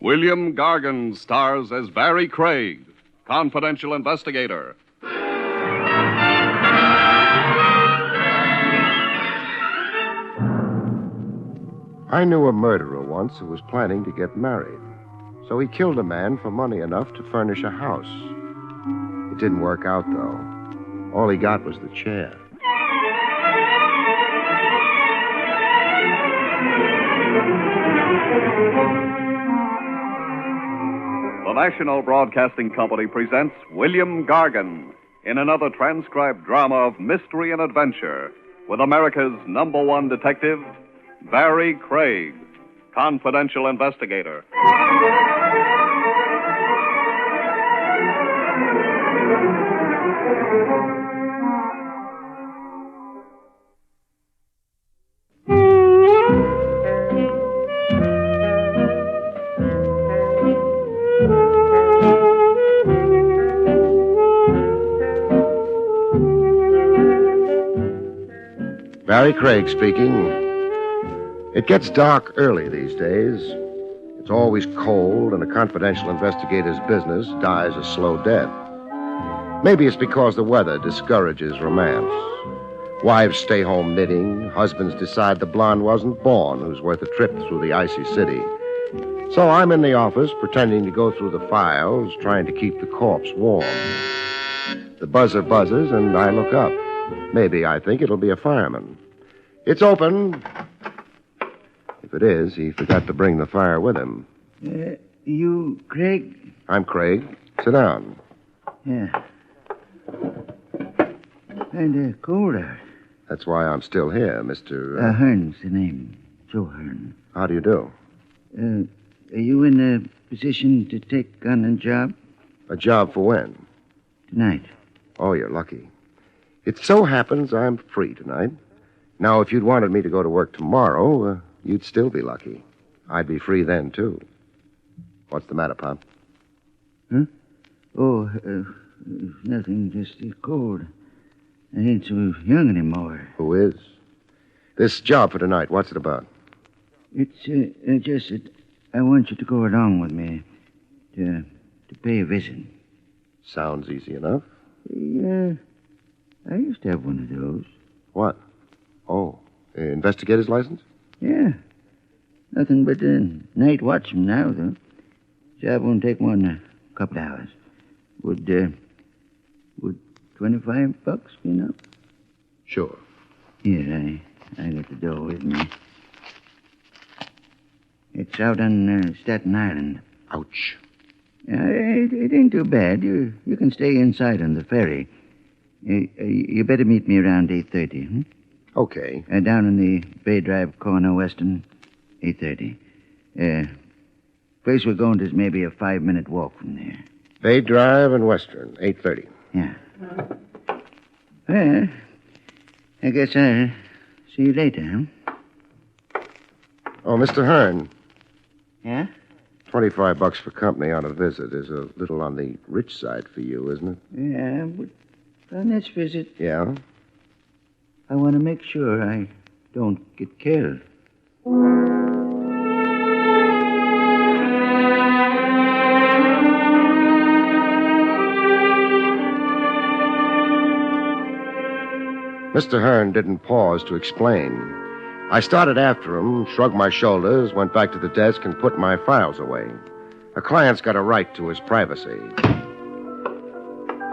William Gargan stars as Barrie Craig, confidential investigator. I knew a murderer once who was planning to get married. So he killed a man for money enough to furnish a house. It didn't work out, though. All he got was the chair. The National Broadcasting Company presents William Gargan in another transcribed drama of mystery and adventure with America's #1 detective, Barrie Craig, confidential investigator. Barrie Craig speaking. It gets dark early these days. It's always cold, and a confidential investigator's business dies a slow death. Maybe it's because the weather discourages romance. Wives stay home knitting. Husbands decide the blonde wasn't born who's worth a trip through the icy city. So I'm in the office pretending to go through the files, trying to keep the corpse warm. The buzzer buzzes, and I look up. Maybe I think it'll be a fireman. It's open. If it is, he forgot to bring the fire with him. You, Gregg? I'm Craig. Sit down. Yeah. Kinda cold out. That's why I'm still here, Mr. Hearn's the name. Joe Hearn. How do you do? Are you in a position to take on a job? A job for when? Tonight. Oh, you're lucky. It so happens I'm free tonight. Now, if you'd wanted me to go to work tomorrow, you'd still be lucky. I'd be free then, too. What's the matter, Pop? Huh? Oh, nothing, just cold. I ain't so young anymore. Who is? This job for tonight, what's it about? It's just that I want you to go along with me to pay a visit. Sounds easy enough. Yeah, I used to have one of those. What? Oh, investigator's license? Yeah. Nothing but night watchman now, though. Job won't take more than a couple hours. Would $25 be enough? Sure. Here, I got the dough with me. It's out on Staten Island. Ouch. It ain't too bad. You can stay inside on the ferry. You better meet me around 8:30, hmm? Okay. Down in the Bay Drive corner, Western, 8:30. Place we're going to is maybe a 5-minute walk from there. Bay Drive and Western, 8:30. Yeah. Well, I guess I'll see you later, huh? Oh, Mr. Hearn. Yeah? $25 for company on a visit is a little on the rich side for you, isn't it? Yeah, but on this visit, Yeah? I want to make sure I don't get killed. Mr. Hearn didn't pause to explain. I started after him, shrugged my shoulders, went back to the desk, and put my files away. A client's got a right to his privacy.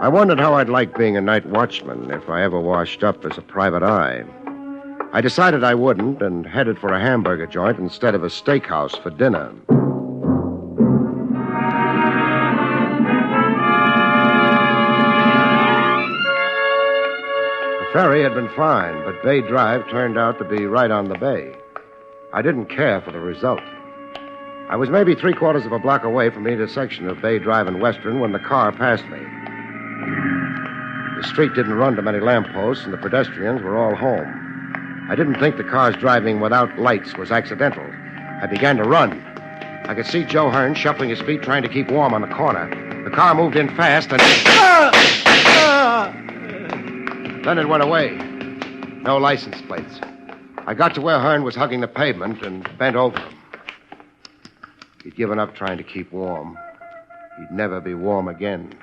I wondered how I'd like being a night watchman if I ever washed up as a private eye. I decided I wouldn't and headed for a hamburger joint instead of a steakhouse for dinner. The ferry had been fine, but Bay Drive turned out to be right on the bay. I didn't care for the result. I was maybe 3/4 of a block away from the intersection of Bay Drive and Western when the car passed me. The street didn't run to many lampposts, and the pedestrians were all home. I didn't think the car's driving without lights was accidental. I began to run. I could see Joe Hearn shuffling his feet, trying to keep warm on the corner. The car moved in fast, and... Then it went away. No license plates. I got to where Hearn was hugging the pavement and bent over him. He'd given up trying to keep warm. He'd never be warm again.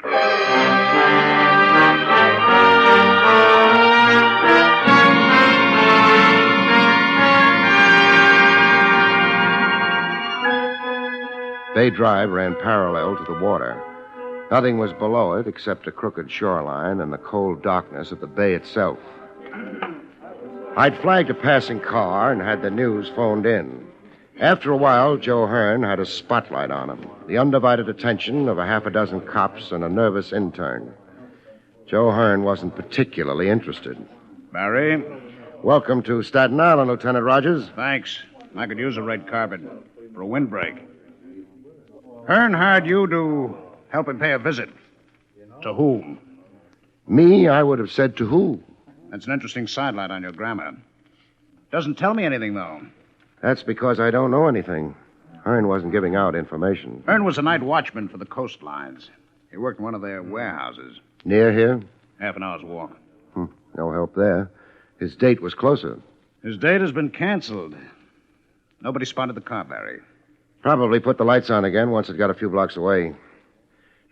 Bay Drive ran parallel to the water. Nothing was below it except a crooked shoreline and the cold darkness of the bay itself. I'd flagged a passing car and had the news phoned in. After a while, Joe Hearn had a spotlight on him, the undivided attention of a half a dozen cops and a nervous intern. Joe Hearn wasn't particularly interested. Barrie? Welcome to Staten Island, Lieutenant Rogers. Thanks. I could use a red carpet for a windbreak. Hearn hired you to help him pay a visit. To whom? Me, I would have said to who? That's an interesting sidelight on your grammar. Doesn't tell me anything, though. That's because I don't know anything. Hearn wasn't giving out information. Hearn was a night watchman for the coastlines. He worked in one of their warehouses. Near here? Half an hour's walk. No help there. His date was closer. His date has been canceled. Nobody spotted the car, Barrie. Probably put the lights on again once it got a few blocks away.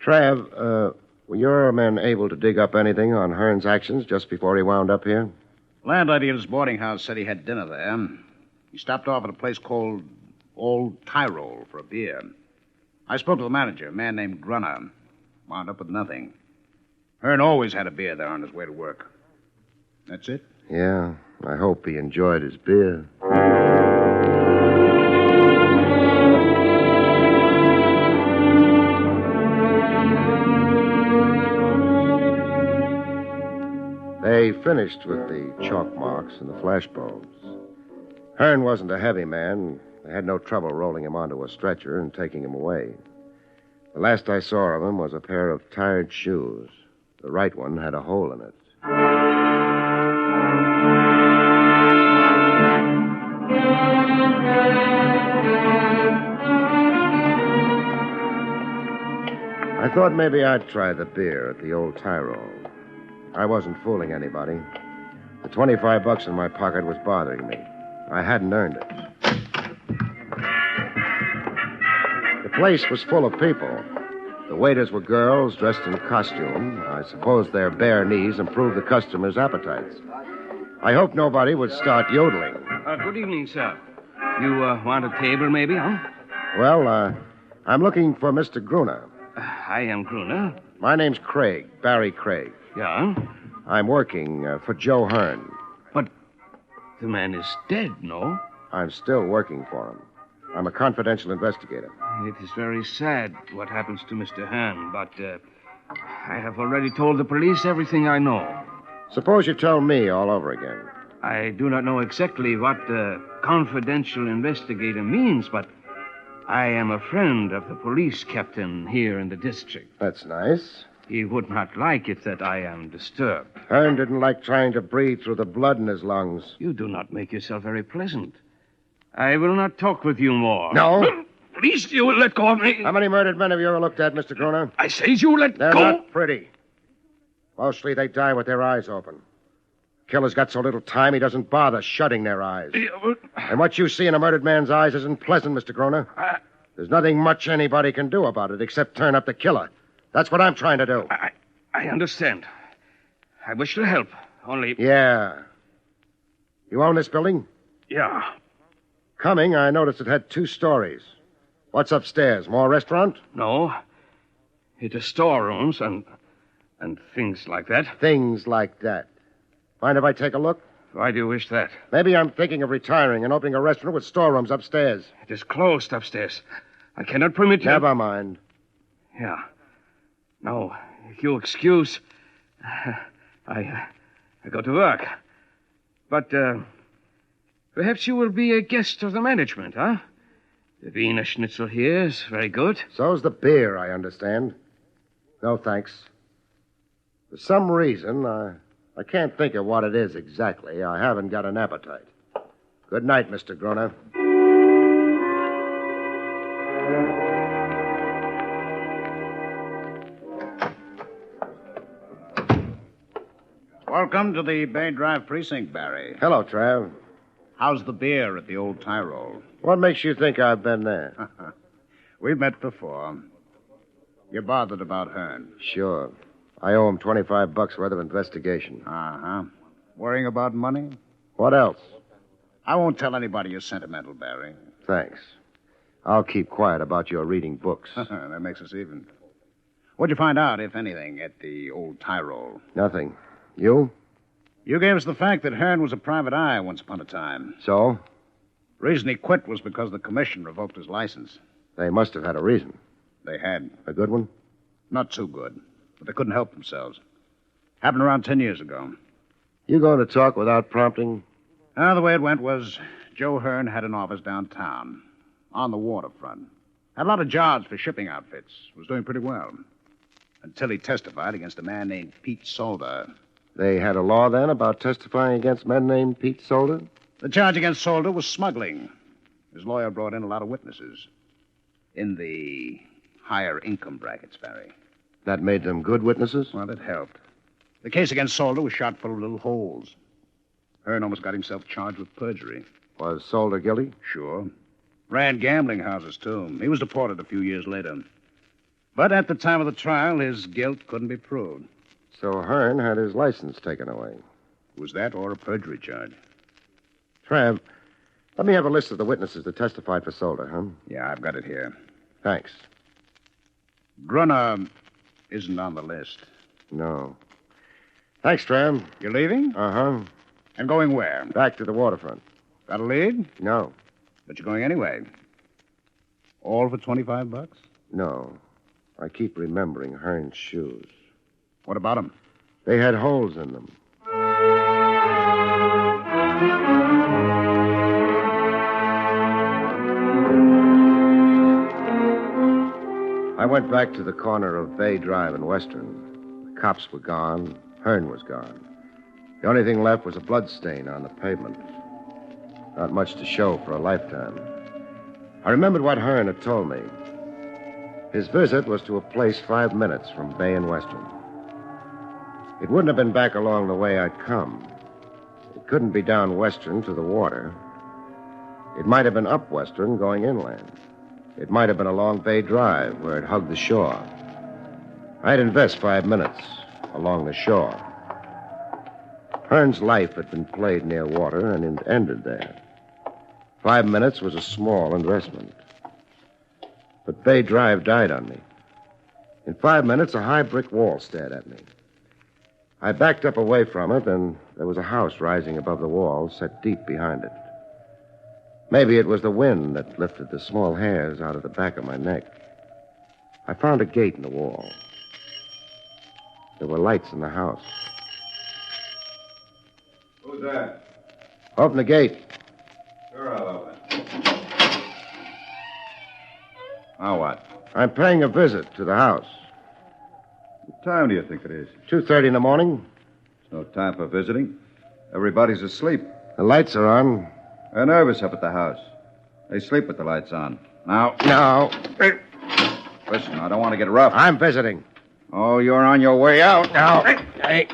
Trav, were your men able to dig up anything on Hearn's actions just before he wound up here? Landlady at his boarding house said he had dinner there. He stopped off at a place called Old Tyrol for a beer. I spoke to the manager, a man named Grunner. Wound up with nothing. Hearn always had a beer there on his way to work. That's it? Yeah, I hope he enjoyed his beer. They finished with the chalk marks and the flashbulbs. Hearn wasn't a heavy man. They had no trouble rolling him onto a stretcher and taking him away. The last I saw of him was a pair of tired shoes. The right one had a hole in it. I thought maybe I'd try the beer at the Old Tyrol. I wasn't fooling anybody. The $25 in my pocket was bothering me. I hadn't earned it. The place was full of people. The waiters were girls dressed in costume. I suppose their bare knees improved the customers' appetites. I hoped nobody would start yodeling. Good evening, sir. You want a table, maybe, huh? Well, I'm looking for Mr. Gruner. I am Gruner. My name's Craig, Barrie Craig. Yeah? I'm working for Joe Hearn. But the man is dead, no? I'm still working for him. I'm a confidential investigator. It is very sad what happens to Mr. Hearn, but I have already told the police everything I know. Suppose you tell me all over again. I do not know exactly what confidential investigator means, but I am a friend of the police captain here in the district. That's nice. He would not like it that I am disturbed. Hearn didn't like trying to breathe through the blood in his lungs. You do not make yourself very pleasant. I will not talk with you more. No? Please, you will let go of me. How many murdered men have you ever looked at, Mr. Gruner? I say you let They're go. not pretty. Mostly they die with their eyes open. Killer's got so little time he doesn't bother shutting their eyes. And what you see in a murdered man's eyes isn't pleasant, Mr. Gruner. There's nothing much anybody can do about it except turn up the killer. That's what I'm trying to do. I understand. I wish to help, only... Yeah. You own this building? Yeah. Coming, I noticed it had 2 stories. What's upstairs? More restaurant? No. It is storerooms and things like that. Things like that. Mind if I take a look? Why do you wish that? Maybe I'm thinking of retiring and opening a restaurant with storerooms upstairs. It is closed upstairs. I cannot permit you... Never mind. Yeah. No, if you excuse, I go to work. But perhaps you will be a guest of the management, huh? The Wiener Schnitzel here is very good. So's the beer, I understand. No, thanks. For some reason, I can't think of what it is exactly. I haven't got an appetite. Good night, Mr. Gruner. Welcome to the Bay Drive precinct, Barrie. Hello, Trav. How's the beer at the Old Tyrol? What makes you think I've been there? We've met before. You're bothered about Hearn. Sure. I owe him $25 worth of investigation. Uh-huh. Worrying about money? What else? I won't tell anybody you're sentimental, Barry. Thanks. I'll keep quiet about your reading books. That makes us even. What'd you find out, if anything, at the old Tyrol? Nothing. You? You gave us the fact that Hearn was a private eye once upon a time. So? Reason he quit was because the commission revoked his license. They must have had a reason. They had. A good one? Not too good, but they couldn't help themselves. Happened around 10 years ago. You going to talk without prompting? The way it went was Joe Hearn had an office downtown, on the waterfront. Had a lot of jobs for shipping outfits. Was doing pretty well. Until he testified against a man named Pete Solder. They had a law then about testifying against men named Pete Solder? The charge against Solder was smuggling. His lawyer brought in a lot of witnesses. In the higher income brackets, Barry. That made them good witnesses? Well, it helped. The case against Solder was shot full of little holes. Hearn almost got himself charged with perjury. Was Solder guilty? Sure. Ran gambling houses, too. He was deported a few years later. But at the time of the trial, his guilt couldn't be proved. So Hearn had his license taken away. Was that or a perjury charge? Trav, let me have a list of the witnesses that testified for Solder, huh? Yeah, I've got it here. Thanks. Grunner isn't on the list. No. Thanks, Trav. You leaving? Uh-huh. And going where? Back to the waterfront. Got a lead? No. But you're going anyway. All for $25? No. I keep remembering Hearn's shoes. What about them? They had holes in them. I went back to the corner of Bay Drive and Western. The cops were gone. Hearn was gone. The only thing left was a blood stain on the pavement. Not much to show for a lifetime. I remembered what Hearn had told me. His visit was to a place 5 minutes from Bay and Western. It wouldn't have been back along the way I'd come. It couldn't be down Western to the water. It might have been up Western going inland. It might have been along Bay Drive where it hugged the shore. I'd invest 5 minutes along the shore. Hearn's life had been played near water, and it ended there. 5 minutes was a small investment. But Bay Drive died on me. In 5 minutes, a high brick wall stared at me. I backed up away from it, and there was a house rising above the wall, set deep behind it. Maybe it was the wind that lifted the small hairs out of the back of my neck. I found a gate in the wall. There were lights in the house. Who's that? Open the gate. Sure, I'll open. Now what? I'm paying a visit to the house. What time do you think it is? 2:30 in the morning. It's no time for visiting. Everybody's asleep. The lights are on. They're nervous up at the house. They sleep with the lights on. Now, No. listen, I don't want to get rough. I'm visiting. Oh, you're on your way out. Now. Hey,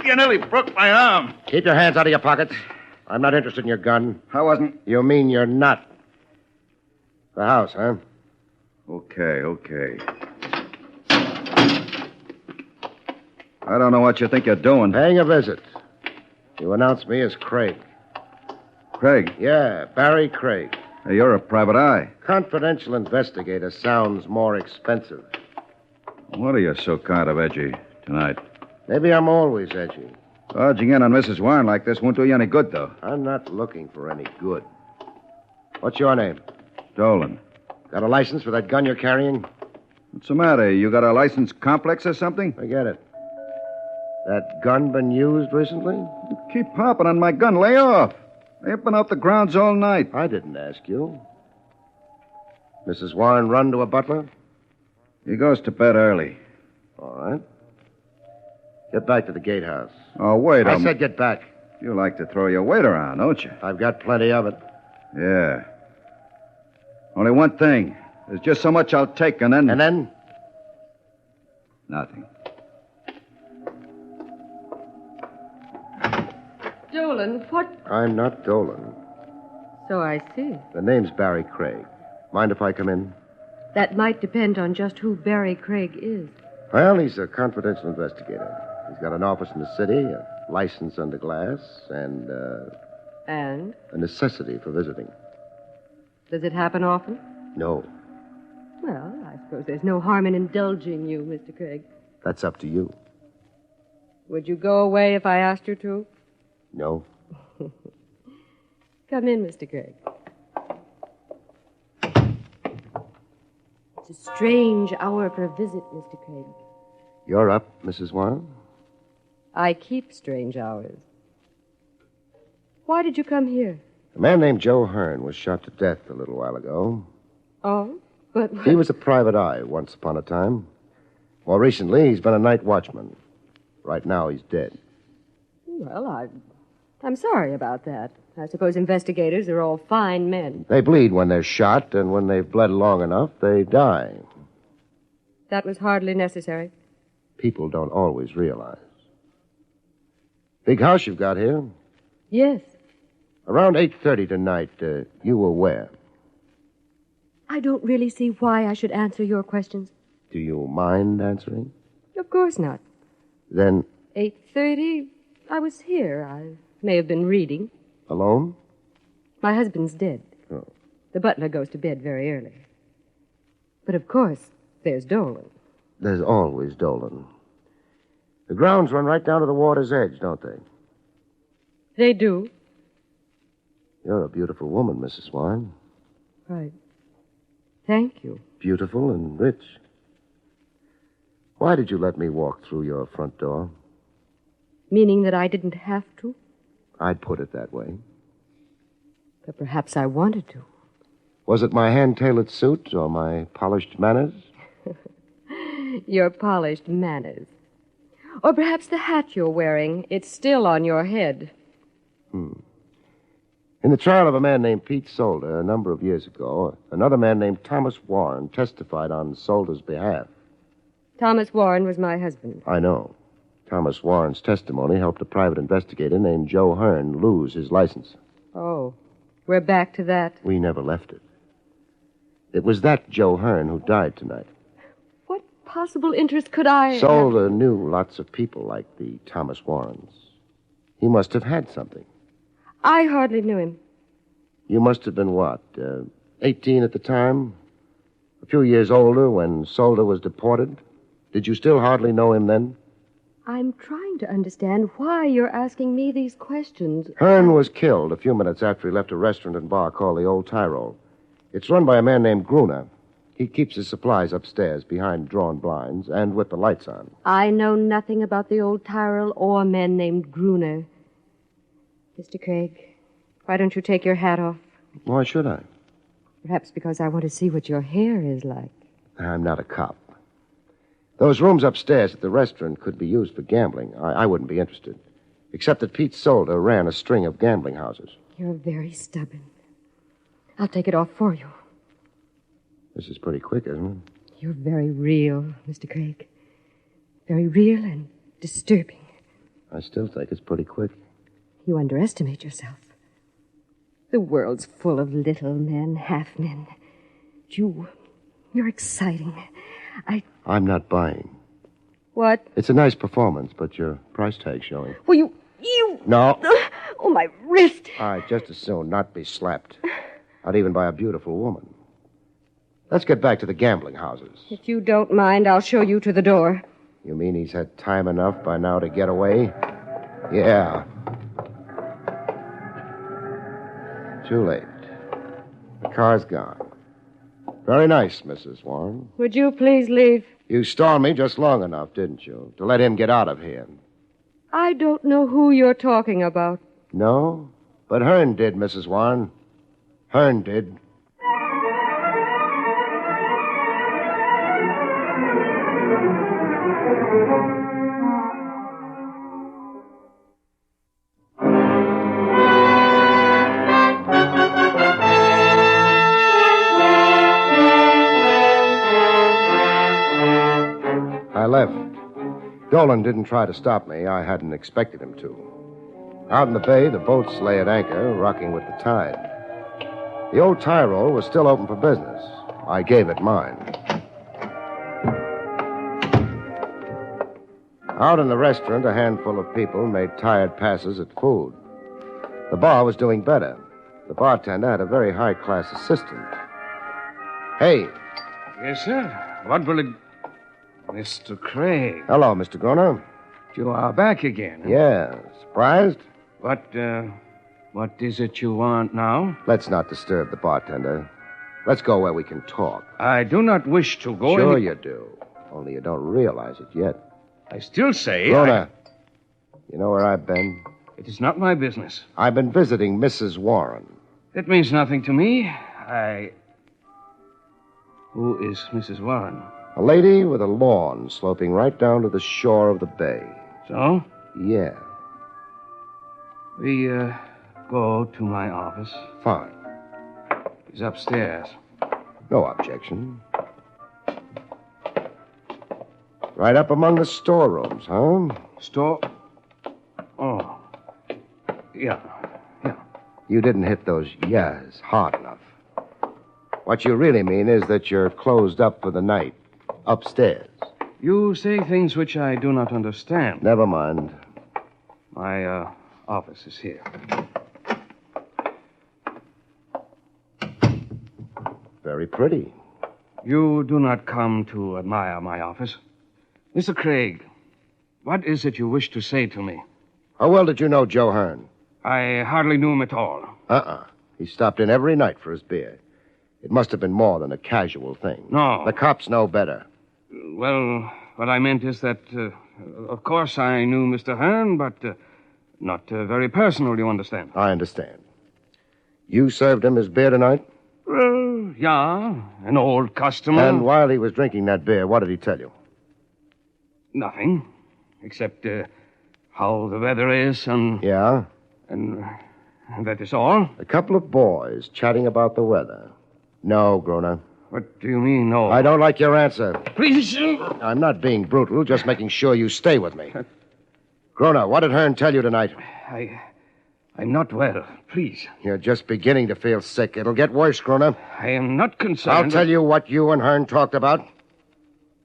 you nearly broke my arm. Keep your hands out of your pockets. I'm not interested in your gun. I wasn't. You mean you're not? The house, huh? Okay. I don't know what you think you're doing. Paying a visit. You announce me as Craig. Craig, Yeah, Barrie Craig. hey, you're a private eye. Confidential investigator sounds more expensive. What are you so kind of edgy tonight? Maybe I'm always edgy. Dodging in on Mrs. Warren like this won't do you any good, though. I'm not looking for any good. What's your name? Dolan. Got a license for that gun you're carrying? What's the matter? You got a license complex or something? Forget it. That gun been used recently? You keep popping on my gun. Lay off. They've been off the grounds all night. I didn't ask you. Mrs. Warren run to a butler? He goes to bed early. All right. Get back to the gatehouse. Oh, wait a I minute. said get back. You like to throw your weight around, don't you? I've got plenty of it. Yeah. Only one thing. There's just so much I'll take, and then... And then? Nothing. Dolan, what? I'm not Dolan. So I see. The name's Barrie Craig. Mind if I come in? That might depend on just who Barrie Craig is. Well, he's a confidential investigator. He's got an office in the city, a license under glass, and, And? a necessity for visiting. Does it happen often? No, Well, I suppose there's no harm in indulging you, Mr. Craig. that's up to you. Would you go away if I asked you to? No. Come in, Mr. Gregg. It's a strange hour for a visit, Mr. Craig. You're up, Mrs. Warren? I keep strange hours. Why did you come here? A man named Joe Hearn was shot to death a little while ago. Oh, but... He was a private eye once upon a time. More recently, he's been a night watchman. Right now, he's dead. Well, I'm sorry about that. I suppose investigators are all fine men. They bleed when they're shot, and when they've bled long enough, they die. That was hardly necessary. People don't always realize. Big house you've got here. Yes. Around 8:30 tonight, you were where? I don't really see why I should answer your questions. Do you mind answering? Of course not. Then, 8:30, I was here. I may have been reading. alone? My husband's dead. Oh. The butler goes to bed very early. But of course, there's Dolan. There's always Dolan. The grounds run right down to the water's edge, don't they? They do. You're a beautiful woman, Mrs. Warren. Right. Thank you. Beautiful and rich. Why did you let me walk through your front door? Meaning that I didn't have to? I'd put it that way. But perhaps I wanted to. Was it my hand-tailored suit or my polished manners? Your polished manners. Or perhaps the hat you're wearing. It's still on your head. In the trial of a man named Pete Solder a number of years ago, another man named Thomas Warren testified on Solder's behalf. Thomas Warren was my husband. I know. Thomas Warren's testimony helped a private investigator named Joe Hearn lose his license. Oh, we're back to that. We never left it. It was that Joe Hearn who died tonight. What possible interest could I have? Solder knew lots of people like the Thomas Warrens. He must have had something. I hardly knew him. You must have been what, 18 at the time? A few years older when Solder was deported? Did you still hardly know him then? I'm trying to understand why you're asking me these questions. Hearn was killed a few minutes after he left a restaurant and bar called the Old Tyrol. It's run by a man named Gruner. He keeps his supplies upstairs behind drawn blinds and with the lights on. I know nothing about the Old Tyrol or a man named Gruner. Mr. Craig, why don't you take your hat off? Why should I? Perhaps because I want to see what your hair is like. I'm not a cop. Those rooms upstairs at the restaurant could be used for gambling. I wouldn't be interested. Except that Pete Solder ran a string of gambling houses. You're very stubborn. I'll take it off for you. This is pretty quick, isn't it? You're very real, Mr. Craig. Very real and disturbing. I still think it's pretty quick. You underestimate yourself. The world's full of little men, half-men. You're exciting. I'm not buying. What? It's a nice performance, but your price tag's showing. Well, you... No. Oh, my wrist. I'd just as soon not be slapped. Not even by a beautiful woman. Let's get back to the gambling houses. If you don't mind, I'll show you to the door. You mean he's had time enough by now to get away? Yeah. Too late. The car's gone. Very nice, Mrs. Warren. Would you please leave? You stormed me just long enough, didn't you, to let him get out of here? I don't know who you're talking about. No? But Hearn did, Mrs. Warren. Hearn did. I left. Dolan didn't try to stop me. I hadn't expected him to. Out in the bay, the boats lay at anchor, rocking with the tide. The Old Tyrol was still open for business. I gave it mine. Out in the restaurant, a handful of people made tired passes at food. The bar was doing better. The bartender had a very high-class assistant. Hey. Yes, sir. What will it... Mr. Craig. Hello, Mr. Groner. You are back again. Huh? Yeah. Surprised? What is it you want now? Let's not disturb the bartender. Let's go where we can talk. I do not wish to go... Sure you do. Only you don't realize it yet. I still say... Groner, you know where I've been? It is not my business. I've been visiting Mrs. Warren. It means nothing to me. Who is Mrs. Warren? A lady with a lawn sloping right down to the shore of the bay. So? Yeah. We, go to my office. Fine. He's upstairs. No objection. Right up among the storerooms, huh? Store? Oh. Yeah. You didn't hit those yeahs hard enough. What you really mean is that you're closed up for the night. Upstairs. You say things which I do not understand. Never mind. My, office is here. Very pretty. You do not come to admire my office. Mr. Craig, what is it you wish to say to me? How well did you know Joe Hearn? I hardly knew him at all. He stopped in every night for his beer. It must have been more than a casual thing. No. The cops know better. Well, what I meant is that, of course, I knew Mr. Hearn, but not very personal, you understand. I understand. You served him his beer tonight? Yeah, an old customer. And while he was drinking that beer, what did he tell you? Nothing, except how the weather is and... Yeah? And that is all. A couple of boys chatting about the weather. No, Groner. What do you mean, no? I don't like your answer. Please. I'm not being brutal, just making sure you stay with me. Groner, what did Hearn tell you tonight? I'm not well. Please. You're just beginning to feel sick. It'll get worse, Groner. I am not concerned. I'll tell you what you and Hearn talked about.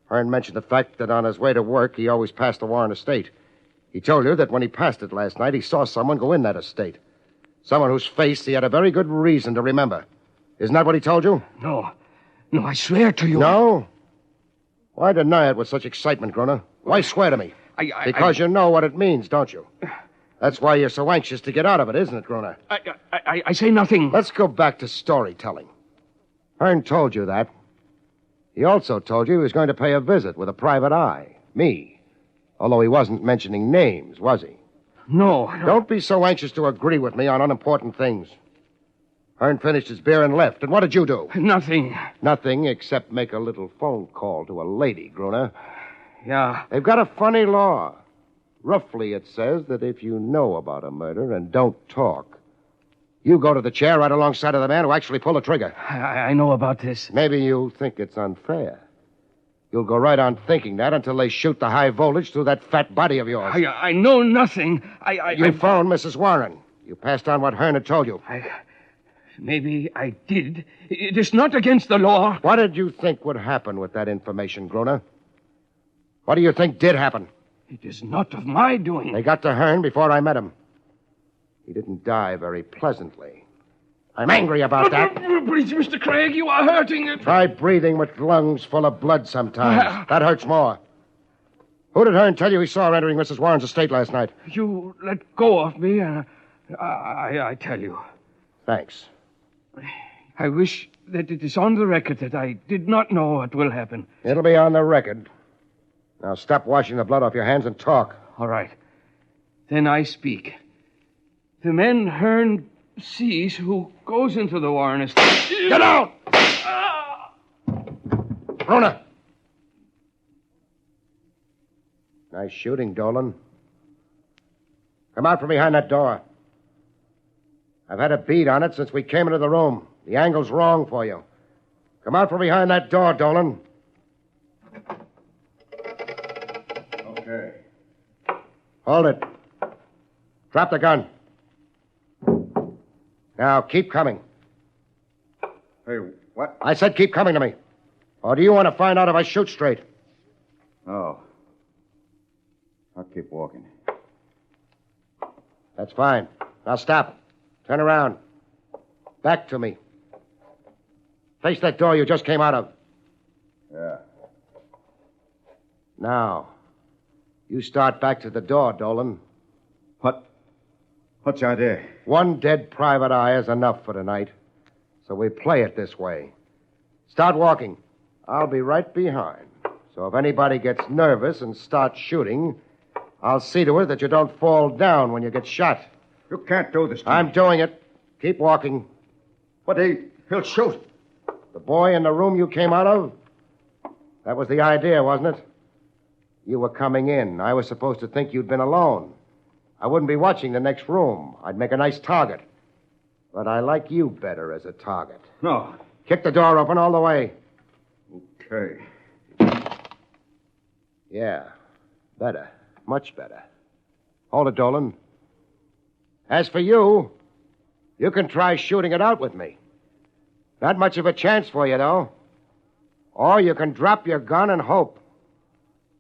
Hearn mentioned the fact that on his way to work, he always passed the Warren estate. He told you that when he passed it last night, he saw someone go in that estate. Someone whose face he had a very good reason to remember. Isn't that what he told you? No, I swear to you. No? Why deny it with such excitement, Groner? Why swear to me? Because you know what it means, don't you? That's why you're so anxious to get out of it, isn't it, Groner? I say nothing. Let's go back to storytelling. Hearn told you that. He also told you he was going to pay a visit with a private eye. Me. Although he wasn't mentioning names, was he? No. Don't be so anxious to agree with me on unimportant things. Hearn finished his beer and left. And what did you do? Nothing. Nothing except make a little phone call to a lady, Groner. Yeah. They've got a funny law. Roughly, it says that if you know about a murder and don't talk, you go to the chair right alongside of the man who actually pulled the trigger. I know about this. Maybe you think it's unfair. You'll go right on thinking that until they shoot the high voltage through that fat body of yours. I know nothing. You phoned Mrs. Warren. You passed on what Hearn had told you. Maybe I did. It is not against the law. What did you think would happen with that information, Groner? What do you think did happen? It is not of my doing. They got to Hearn before I met him. He didn't die very pleasantly. I'm angry about that. Please, Mr. Craig, you are hurting it. Try breathing with lungs full of blood sometimes. That hurts more. Who did Hearn tell you he saw entering Mrs. Warren's estate last night? You let go of me, and I tell you. Thanks. I wish that it is on the record that I did not know what will happen. It'll be on the record. Now stop washing the blood off your hands and talk. All right. Then I speak. The men Hearn sees who goes into the Warren estate... Get out! Rona! Nice shooting, Dolan. Come out from behind that door. I've had a bead on it since we came into the room. The angle's wrong for you. Come out from behind that door, Dolan. Okay. Hold it. Drop the gun. Now, keep coming. Hey, what? I said keep coming to me. Or do you want to find out if I shoot straight? Oh. I'll keep walking. That's fine. Now stop. Turn around. Back to me. Face that door you just came out of. Yeah. Now, you start back to the door, Dolan. What's the idea? One dead private eye is enough for tonight. So we play it this way. Start walking. I'll be right behind. So if anybody gets nervous and starts shooting, I'll see to it that you don't fall down when you get shot. You can't do this to me. I'm doing it. Keep walking. But he'll shoot. The boy in the room you came out of? That was the idea, wasn't it? You were coming in. I was supposed to think you'd been alone. I wouldn't be watching the next room. I'd make a nice target. But I like you better as a target. No. Kick the door open all the way. Okay. Yeah. Better. Much better. Hold it, Dolan. As for you, you can try shooting it out with me. Not much of a chance for you, though. Or you can drop your gun and hope.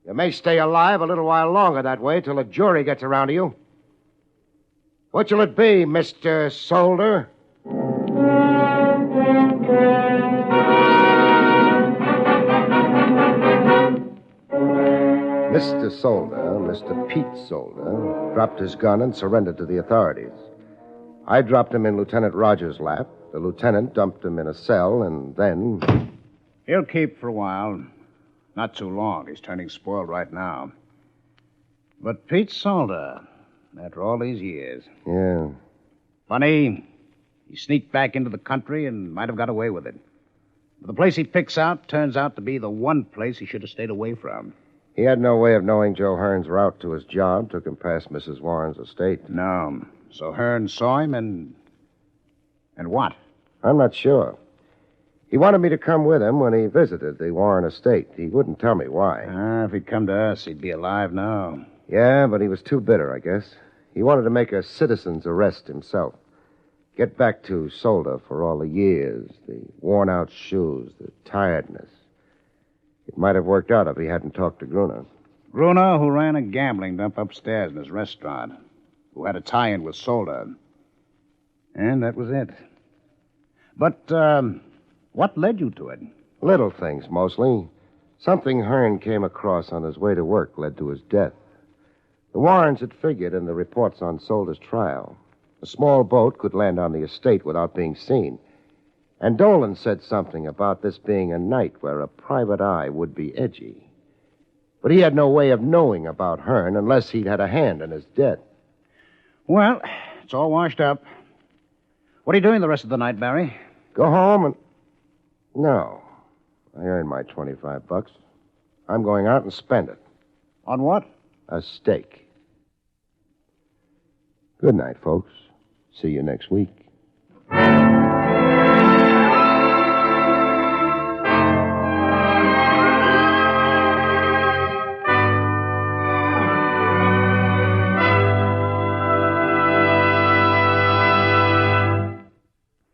You may stay alive a little while longer that way till a jury gets around to you. What shall it be, Mr. Solder? Mr. Solder, Mr. Pete Solder, dropped his gun and surrendered to the authorities. I dropped him in Lieutenant Rogers' lap. The lieutenant dumped him in a cell, and then... He'll keep for a while. Not too long. He's turning spoiled right now. But Pete Solder, after all these years... Yeah. Funny, he sneaked back into the country and might have got away with it. But the place he picks out turns out to be the one place he should have stayed away from. He had no way of knowing Joe Hearn's route to his job took him past Mrs. Warren's estate. No. So Hearn saw him and what? I'm not sure. He wanted me to come with him when he visited the Warren estate. He wouldn't tell me why. If he'd come to us, he'd be alive now. Yeah, but he was too bitter, I guess. He wanted to make a citizen's arrest himself. Get back to Solder for all the years, the worn-out shoes, the tiredness. It might have worked out if he hadn't talked to Gruner. Gruner, who ran a gambling dump upstairs in his restaurant, who had a tie-in with Solder. And that was it. But, what led you to it? Little things, mostly. Something Hearn came across on his way to work led to his death. The Warrens had figured in the reports on Solder's trial. A small boat could land on the estate without being seen. And Dolan said something about this being a night where a private eye would be edgy. But he had no way of knowing about Hearn unless he'd had a hand in his death. Well, it's all washed up. What are you doing the rest of the night, Barrie? Go home and... No. I earned my $25. I'm going out and spend it. On what? A steak. Good night, folks. See you next week.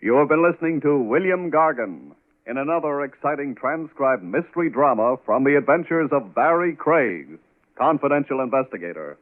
You have been listening to William Gargan in another exciting transcribed mystery drama from the adventures of Barrie Craig, confidential investigator.